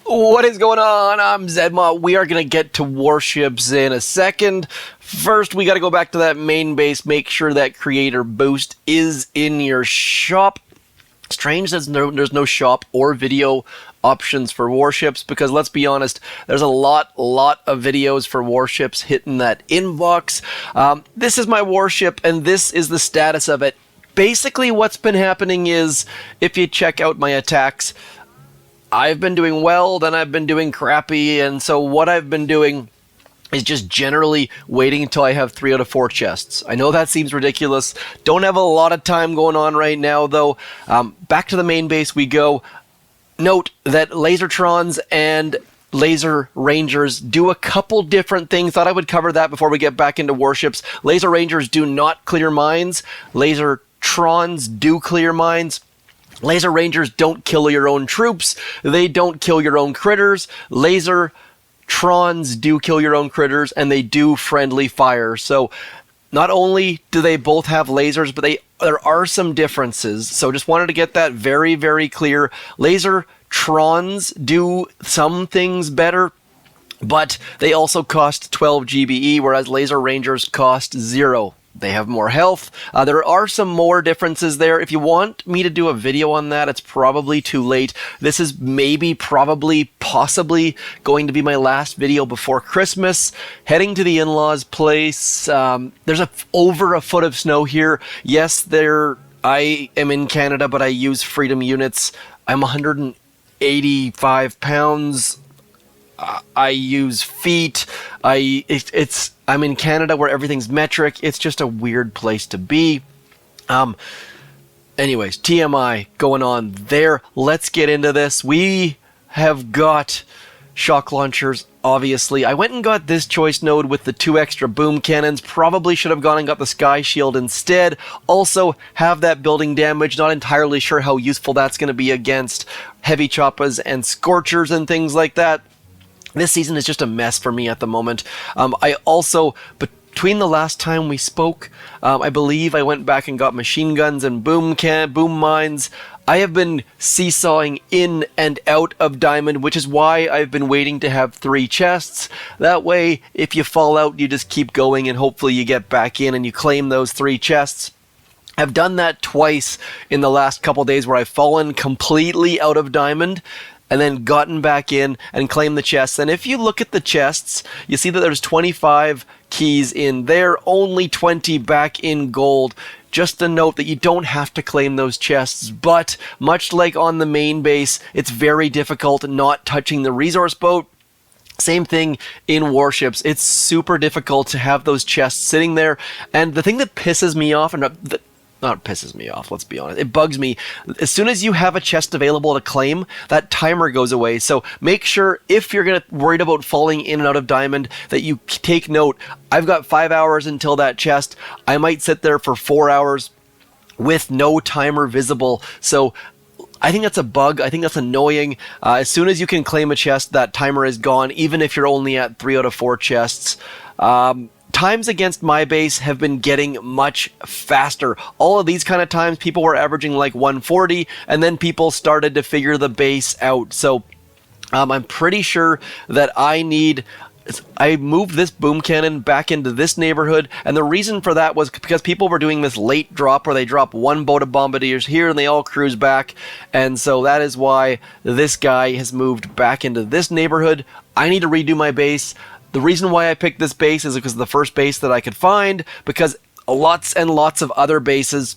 What is going on? I'm ZMOT. We are going to get to warships in a second. First, we got to go back to that main base, make sure that creator boost is in your shop. Strange that there's no shop or video options for warships, because let's be honest, there's a lot of videos for warships hitting that inbox. This is my warship, and this is the status of it. Basically, what's been happening is, if you check out my attacks, I've been doing well, then I've been doing crappy, and so what I've been doing is just generally waiting until I have 3 out of 4 chests. I know that seems ridiculous. Don't have a lot of time going on right now, though. Back to the main base we go. Note that Lasertrons and Laser Rangers do a couple different things. Thought I would cover that before we get back into warships. Laser Rangers do not clear mines. Lasertrons do clear mines. Laser Rangers don't kill your own troops. They don't kill your own critters. Lasertrons do kill your own critters, and they do friendly fire. So not only do they both have lasers, but there are some differences. So just wanted to get that very, very clear. Lasertrons do some things better, but they also cost 12 GBE, whereas Laser Rangers cost 0. They have more health. There are some more differences there. If you want me to do a video on that, it's probably too late. This is possibly going to be my last video before Christmas. Heading to the in-laws' place. There's over a foot of snow here. Yes, I am in Canada, but I use Freedom units. I'm 185 pounds. I use feet. I'm in Canada where everything's metric. It's just a weird place to be. Anyways, TMI going on there. Let's get into this. We have got shock launchers, obviously. I went and got this choice node with the 2 extra boom cannons. Probably should have gone and got the sky shield instead. Also have that building damage. Not entirely sure how useful that's going to be against heavy choppas and scorchers and things like that. This season is just a mess for me at the moment. I also, between the last time we spoke, I believe I went back and got machine guns and boom mines. I have been seesawing in and out of diamond, which is why I've been waiting to have 3 chests. That way, if you fall out, you just keep going and hopefully you get back in and you claim those 3 chests. I've done that twice in the last couple days where I've fallen completely out of diamond and then gotten back in and claimed the chests. And if you look at the chests, you see that there's 25 keys in there, only 20 back in gold. Just a note that you don't have to claim those chests, but much like on the main base, it's very difficult not touching the resource boat. Same thing in warships. It's super difficult to have those chests sitting there. And the thing that pisses me off, and not pisses me off, let's be honest, it bugs me. As soon as you have a chest available to claim, that timer goes away. So make sure, if you're worried about falling in and out of diamond, that you take note. I've got 5 hours until that chest. I might sit there for 4 hours with no timer visible. So I think that's a bug. I think that's annoying. As soon as you can claim a chest, that timer is gone, even if you're only at 3 out of 4 chests. Times against my base have been getting much faster. All of these kind of times, people were averaging like 140, and then people started to figure the base out. So I'm pretty sure that I moved this boom cannon back into this neighborhood, and the reason for that was because people were doing this late drop where they drop 1 boat of Bombardiers here and they all cruise back, and so that is why this guy has moved back into this neighborhood. I need to redo my base. The reason why I picked this base is because of the first base that I could find, because lots and lots of other bases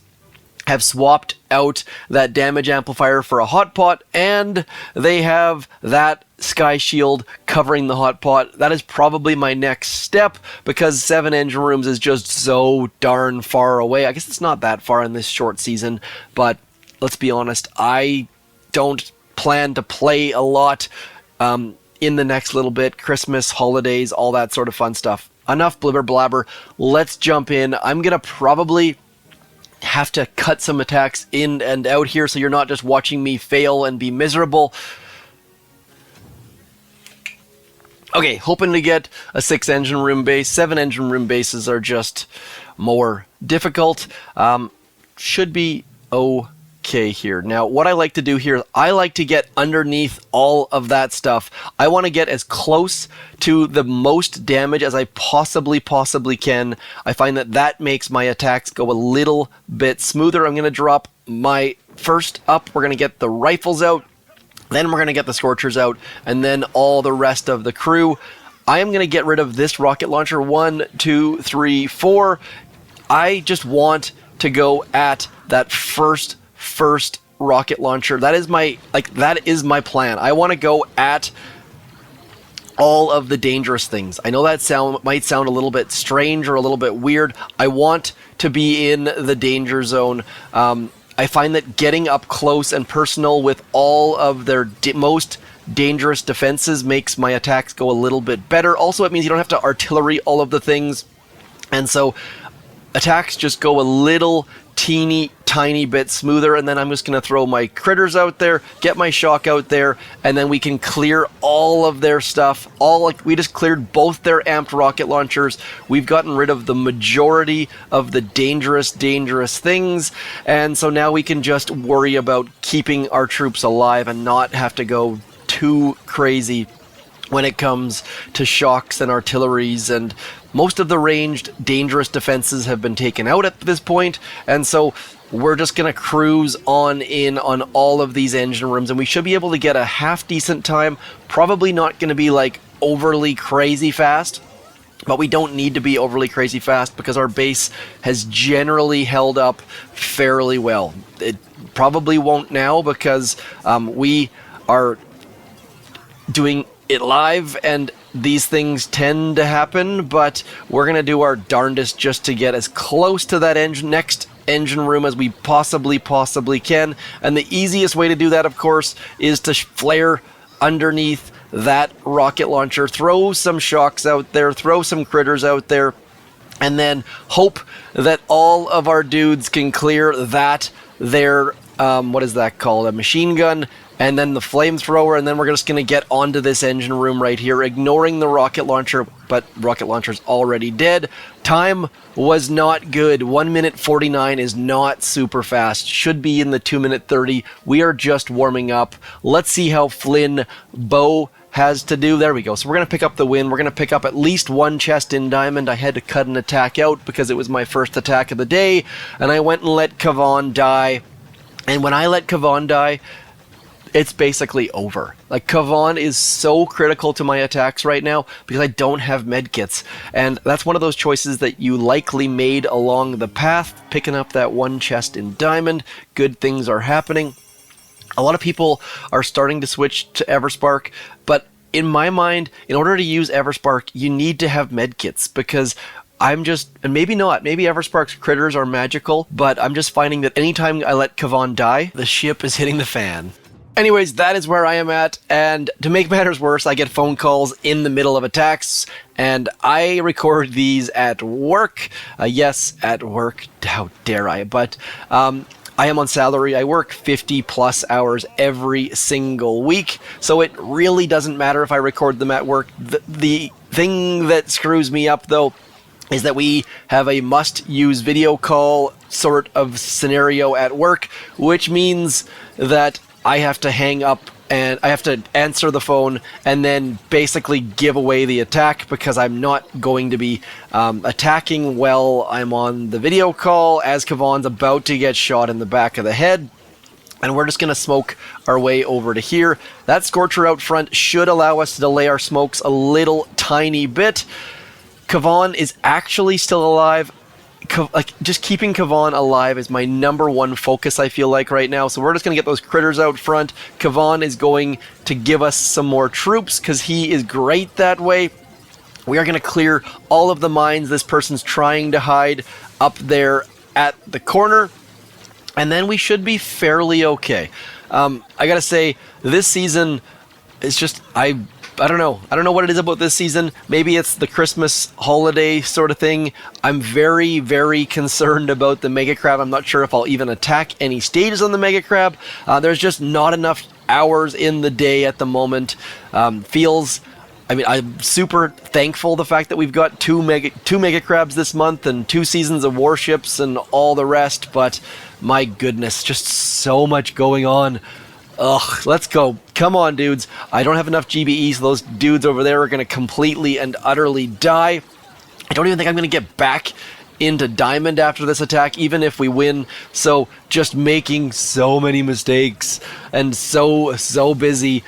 have swapped out that damage amplifier for a hot pot, and they have that sky shield covering the hot pot. That is probably my next step, because 7 engine rooms is just so darn far away. I guess it's not that far in this short season, but let's be honest, I don't plan to play a lot in the next little bit. Christmas, holidays, all that sort of fun stuff. Enough blibber blabber. Let's jump in. I'm gonna probably have to cut some attacks in and out here, so you're not just watching me fail and be miserable. Okay, hoping to get a 6 engine room base. 7 engine room bases are just more difficult. Should be okay. okay here. Now, what I like to do here, I like to get underneath all of that stuff. I want to get as close to the most damage as I possibly can. I find that that makes my attacks go a little bit smoother. I'm going to drop my first up. We're going to get the rifles out. Then we're going to get the Scorchers out. And then all the rest of the crew. I am going to get rid of this rocket launcher. 1, 2, 3, 4. I just want to go at that first rocket launcher. That is my plan. I want to go at all of the dangerous things. I know that might sound a little bit strange or a little bit weird. I want to be in the danger zone. I find that getting up close and personal with all of their most dangerous defenses makes my attacks go a little bit better. Also, it means you don't have to artillery all of the things. And so attacks just go a little tiny bit smoother, and then I'm just going to throw my critters out there, get my shock out there, and then we can clear all of their stuff. We just cleared both their amped rocket launchers. We've gotten rid of the majority of the dangerous things, and so now we can just worry about keeping our troops alive and not have to go too crazy when it comes to shocks and artilleries, and most of the ranged dangerous defenses have been taken out at this point, and so we're just going to cruise on in on all of these engine rooms, and we should be able to get a half decent time. Probably not going to be like overly crazy fast, but we don't need to be overly crazy fast because our base has generally held up fairly well. It probably won't now because we are doing it live and these things tend to happen, but we're going to do our darndest just to get as close to that next engine room as we possibly can. And the easiest way to do that, of course, is to flare underneath that rocket launcher, throw some shocks out there, throw some critters out there, and then hope that all of our dudes can clear that their what is that called, a machine gun, and then the flamethrower, and then we're just going to get onto this engine room right here, ignoring the rocket launcher, but rocket launcher's already dead. Time was not good. 1 minute 49 is not super fast. Should be in the 2 minute 30. We are just warming up. Let's see how Flynn Bow has to do. There we go. So we're going to pick up the win. We're going to pick up at least one chest in diamond. I had to cut an attack out because it was my first attack of the day, and I went and let Kavan die. And when I let Kavan die, it's basically over. Like, Kavan is so critical to my attacks right now because I don't have medkits. And that's one of those choices that you likely made along the path, picking up that one chest in diamond. Good things are happening. A lot of people are starting to switch to Everspark, but in my mind, in order to use Everspark, you need to have medkits because and maybe not, maybe Everspark's critters are magical, but I'm just finding that anytime I let Kavan die, the ship is hitting the fan. Anyways, that is where I am at, and to make matters worse, I get phone calls in the middle of attacks, and I record these at work. Yes, at work, how dare I, but I am on salary. I work 50 plus hours every single week, so it really doesn't matter if I record them at work. The thing that screws me up, though, is that we have a must-use video call sort of scenario at work, which means that I have to hang up and I have to answer the phone and then basically give away the attack because I'm not going to be attacking while I'm on the video call as Kavan's about to get shot in the back of the head. And we're just going to smoke our way over to here. That Scorcher out front should allow us to delay our smokes a little tiny bit. Kavan is actually still alive. Just keeping Kavan alive is my number one focus, I feel like, right now. So we're just going to get those critters out front. Kavan is going to give us some more troops because he is great that way. We are going to clear all of the mines this person's trying to hide up there at the corner. And then we should be fairly okay. I got to say, this season is just... I don't know. I don't know what it is about this season. Maybe it's the Christmas holiday sort of thing. I'm very, very concerned about the Mega Crab. I'm not sure if I'll even attack any stages on the Mega Crab. There's just not enough hours in the day at the moment. Feels I mean, I'm super thankful the fact that we've got two mega crabs this month and 2 seasons of warships and all the rest, but my goodness, just so much going on. Ugh, let's go. Come on, dudes. I don't have enough GBE, so those dudes over there are going to completely and utterly die. I don't even think I'm going to get back into diamond after this attack, even if we win. So just making so many mistakes and so busy,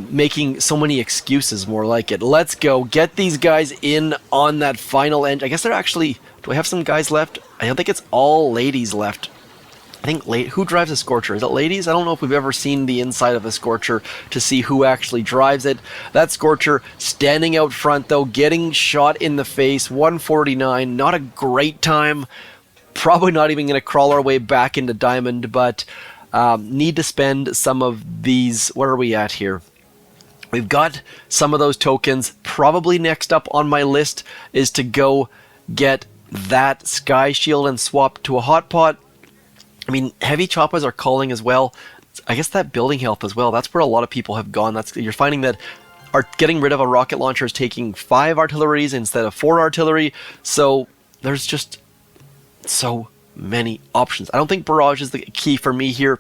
making so many excuses, more like it. Let's go. Get these guys in on that final end. I guess they're actually... Do I have some guys left? I don't think it's all ladies left. I think who drives a Scorcher? Is it ladies? I don't know if we've ever seen the inside of a Scorcher to see who actually drives it. That Scorcher standing out front though, getting shot in the face, 149, not a great time. Probably not even going to crawl our way back into diamond, but need to spend some of these. Where are we at here? We've got some of those tokens. Probably next up on my list is to go get that Sky Shield and swap to a Hot Pot. I mean, heavy choppas are calling as well. I guess that building health as well. That's where a lot of people have gone. You're finding that getting rid of a rocket launcher is taking 5 artilleries instead of 4 artillery. So there's just so many options. I don't think barrage is the key for me here.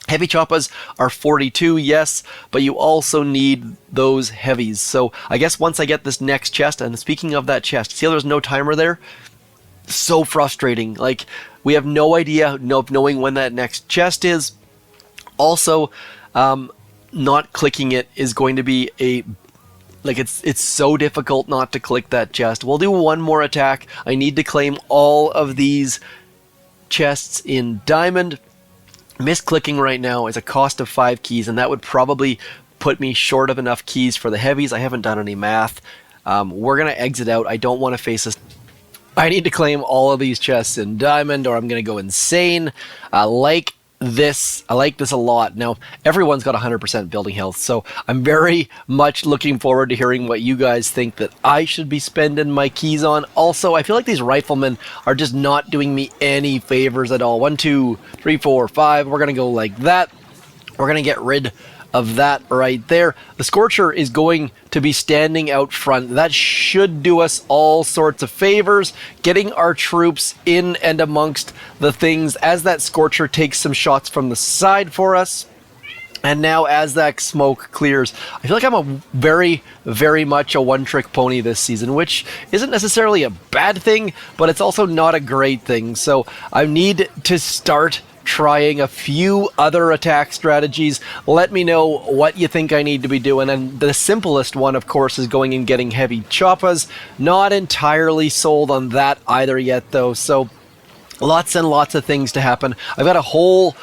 Heavy choppas are 42, yes, but you also need those heavies. So I guess once I get this next chest, and speaking of that chest, see how there's no timer there? So frustrating. Like, we have no idea knowing when that next chest is. Also, not clicking it is going to be it's so difficult not to click that chest. We'll do one more attack. I need to claim all of these chests in diamond. Misclicking right now is a cost of 5 keys, and that would probably put me short of enough keys for the heavies. I haven't done any math. We're going to exit out. I don't want to face this. I need to claim all of these chests in diamond or I'm going to go insane. I like this a lot. Now, everyone's got 100% building health, so I'm very much looking forward to hearing what you guys think that I should be spending my keys on. Also, I feel like these riflemen are just not doing me any favors at all. 1, 2, 3, 4, 5. We're going to go like that. We're going to get rid of that right there. The Scorcher is going to be standing out front. That should do us all sorts of favors, getting our troops in and amongst the things as that Scorcher takes some shots from the side for us. And now as that smoke clears, I feel like I'm a very, very much a one-trick pony this season, which isn't necessarily a bad thing, but it's also not a great thing. So I need to start trying a few other attack strategies. Let me know what you think I need to be doing, and the simplest one, of course, is going and getting heavy choppas. Not entirely sold on that either yet, though, so lots and lots of things to happen. I've got a whole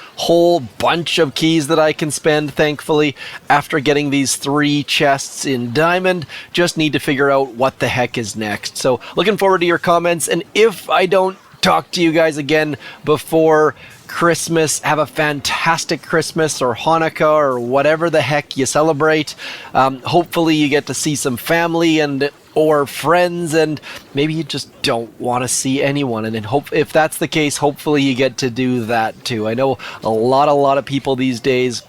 bunch of keys that I can spend, thankfully, after getting these 3 chests in diamond. Just need to figure out what the heck is next. So looking forward to your comments, and if I don't talk to you guys again before Christmas, have a fantastic Christmas or Hanukkah or whatever the heck you celebrate. Hopefully you get to see some family and or friends, and maybe you just don't want to see anyone, and then if that's the case, hopefully you get to do that too. I know a lot of people these days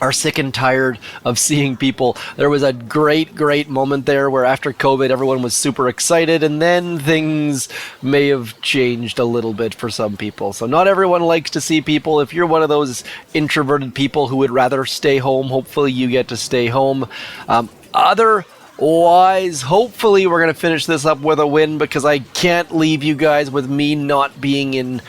are sick and tired of seeing people. There was a great moment there where after COVID everyone was super excited, and then things may have changed a little bit for some people. So not everyone likes to see people. If you're one of those introverted people who would rather stay home, hopefully you get to stay home. Otherwise, hopefully we're going to finish this up with a win, because I can't leave you guys with me not being in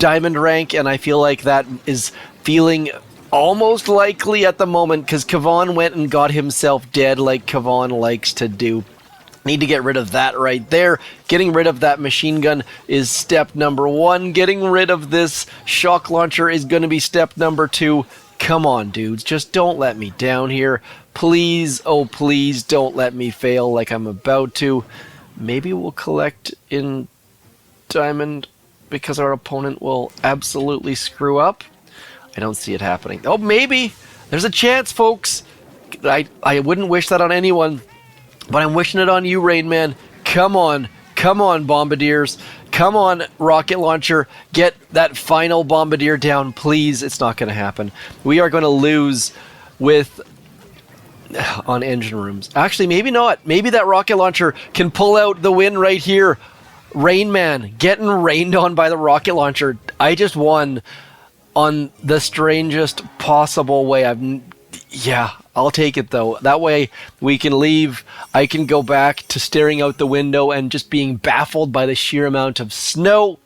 diamond rank, and I feel like that is feeling almost likely at the moment, because Kavan went and got himself dead like Kavan likes to do. Need to get rid of that right there. Getting rid of that machine gun is step number 1. Getting rid of this shock launcher is going to be step number 2. Come on, dudes. Just don't let me down here. Please, oh please, don't let me fail like I'm about to. Maybe we'll collect in diamond because our opponent will absolutely screw up. I don't see it happening. Oh, maybe. There's a chance, folks. I wouldn't wish that on anyone, but I'm wishing it on you, Rain Man. Come on. Come on, Bombardiers. Come on, rocket launcher. Get that final Bombardier down, please. It's not going to happen. We are going to lose with on engine rooms. Actually, maybe not. Maybe that rocket launcher can pull out the win right here. Rain Man, getting rained on by the rocket launcher. I just won on the strangest possible way. Yeah, I'll take it though. That way we can leave. I can go back to staring out the window and just being baffled by the sheer amount of snow.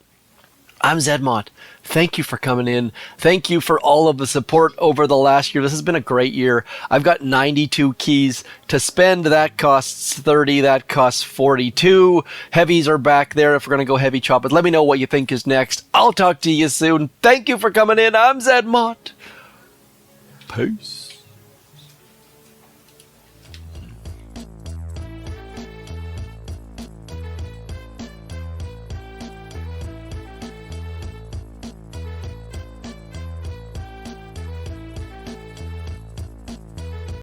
I'm ZMOT. Thank you for coming in. Thank you for all of the support over the last year. This has been a great year. I've got 92 keys to spend. That costs 30. That costs 42. Heavies are back there if we're going to go heavy chop. But let me know what you think is next. I'll talk to you soon. Thank you for coming in. I'm ZMOT. Peace.